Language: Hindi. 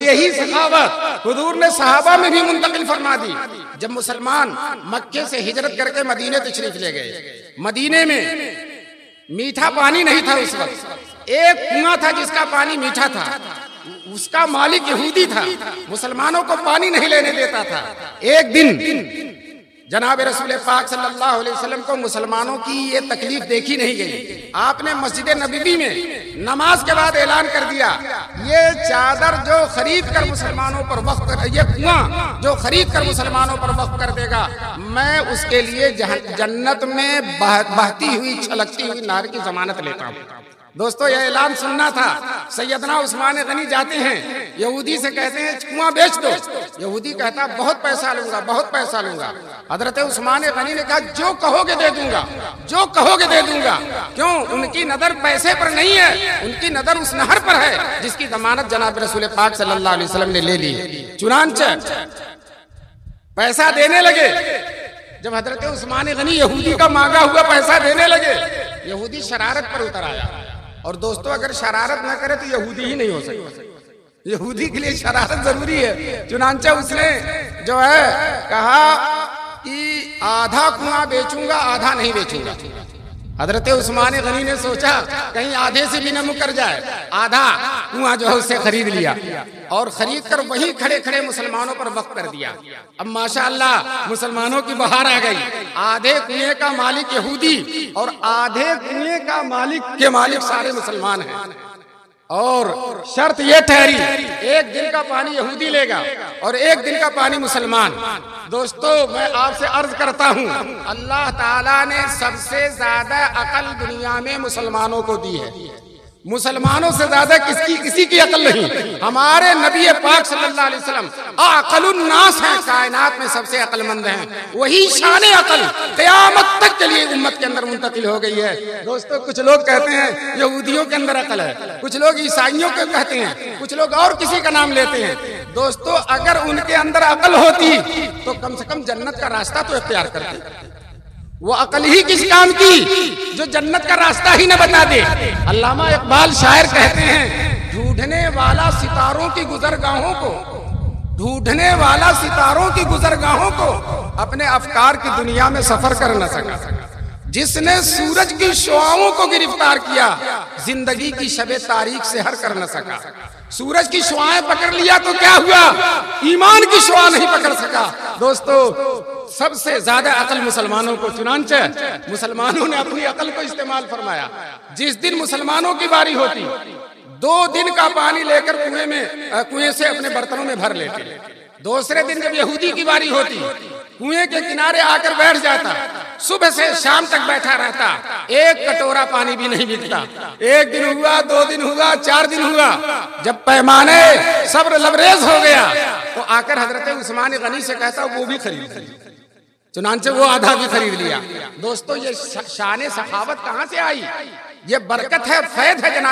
यही सखावत हुजूर ने सहाबा में भी मुंतकिल फरमा दी। जब मुसलमान मक्के से हिजरत करके मदीने तशरीफ ले गए, मदीने में मीठा पानी नहीं था उस वक्त। एक कुआं था जिसका पानी मीठा था, उसका मालिक यहूदी था, मुसलमानों को पानी नहीं लेने देता था। एक दिन जनाब रसूल पाक सल्लल्लाहु अलैहि वसल्लम को मुसलमानों की ये तकलीफ देखी नहीं गई। आपने मस्जिद नबवी में नमाज के बाद ऐलान कर दिया, ये चादर जो खरीद कर मुसलमानों पर वक्फ कर, ये कुआं जो खरीद कर मुसलमानों पर वक्फ कर देगा, मैं उसके लिए जन्नत में बहती हुई छलकती हुई नार की जमानत लेता हूँ। दोस्तों, यह ऐलान सुनना था। सैयदना उस्मान गनी जाते हैं, यहूदी से कहते हैं कुआं बेच दो। यहूदी कहता बहुत पैसा लूंगा, बहुत पैसा लूंगा। हजरत उस्मान गनी ने कहा जो कहोगे दे दूंगा, जो कहोगे दे दूंगा। क्यों? उनकी नजर पैसे पर नहीं है, उनकी नजर उस नहर पर है जिसकी जमानत जनाब रसूल पाक सल्लल्लाहु अलैहि वसल्लम ने ले ली। चुनांचे पैसा देने लगे। जब हजरत उस्मान गनी यहूदी का मांगा हुआ पैसा देने लगे, यहूदी शरारत पर उतर आया। और दोस्तों, अगर शरारत न करे तो यहूदी ही नहीं हो सकता। यहूदी के लिए शरारत जरूरी है। चुनांचे उसने जो है कहा कि आधा कुआं बेचूंगा, आधा नहीं बेचूंगा। हजरत उस्मान गनी ने सोचा कहीं आधे से भी न मुकर जाए, आधा कुआं जो है उससे खरीद लिया और खरीद कर वहीं खड़े खड़े मुसलमानों पर वक्फ कर दिया। अब माशाअल्लाह मुसलमानों की बहार आ गई। आधे कुएं का मालिक यहूदी और आधे कुएं का मालिक सारे मुसलमान हैं। और शर्त ये ठहरी, एक दिन का पानी यहूदी लेगा और एक दिन का पानी मुसलमान। दोस्तों, मैं आपसे अर्ज करता हूँ, अल्लाह ताला ने सबसे ज्यादा अकल दुनिया में मुसलमानों को दी है। मुसलमानों से ज्यादा किसी की अकल नहीं। हमारे नबी पाक सल्लल्लाहु अलैहि वसल्लम अक़लुन नास हैं, कायनात में सबसे अकलमंद हैं। वही शान अकल क़यामत तक के लिए उम्मत के अंदर मुंतकिल हो गई है। दोस्तों, कुछ लोग कहते हैं यहूदियों के अंदर अकल है, कुछ लोग ईसाइयों को कहते हैं, कुछ लोग और किसी का नाम लेते हैं। दोस्तों, अगर उनके अंदर अकल होती तो कम से कम जन्नत का रास्ता तो इख्तियार करते। वो अकल ही किस काम की जो जन्नत का रास्ता ही न बता दे। अल्लामा इकबाल शायर कहते हैं, ढूंढने वाला सितारों की गुजरगाहों को, ढूंढने वाला सितारों की गुजरगाहों को अपने अफकार की दुनिया में सफर कर न सका। जिसने सूरज की शुआओं को गिरफ्तार किया, जिंदगी की शबे तारीख से हर कर न सका। सूरज की शुआएं पकड़ लिया तो क्या हुआ? ईमान की शुआ नहीं पकड़ सका। दोस्तों, सबसे ज्यादा अकल मुसलमानों को, चुनांचे मुसलमानों ने अपनी अकल को इस्तेमाल फरमाया। जिस दिन मुसलमानों की बारी होती, 2 दिन का पानी लेकर कुएं से अपने बर्तनों में भर लेते। दूसरे दिन जब यहूदी की बारी होती, कुएं के किनारे आकर बैठ जाता, सुबह से शाम तक बैठा रहता, एक कटोरा पानी भी नहीं बिकता। 1 दिन हुआ, 2 दिन हुआ, 4 दिन हुआ, जब पैमाने सब्र लबरेज हो गया तो आकर हजरत उस्मान गनी से कहता वो भी खरीद। चुनांचे वो आधा भी खरीद लिया। दोस्तों, ये शान सखावत कहाँ से आई? ये बरकत है, फैद है जनाब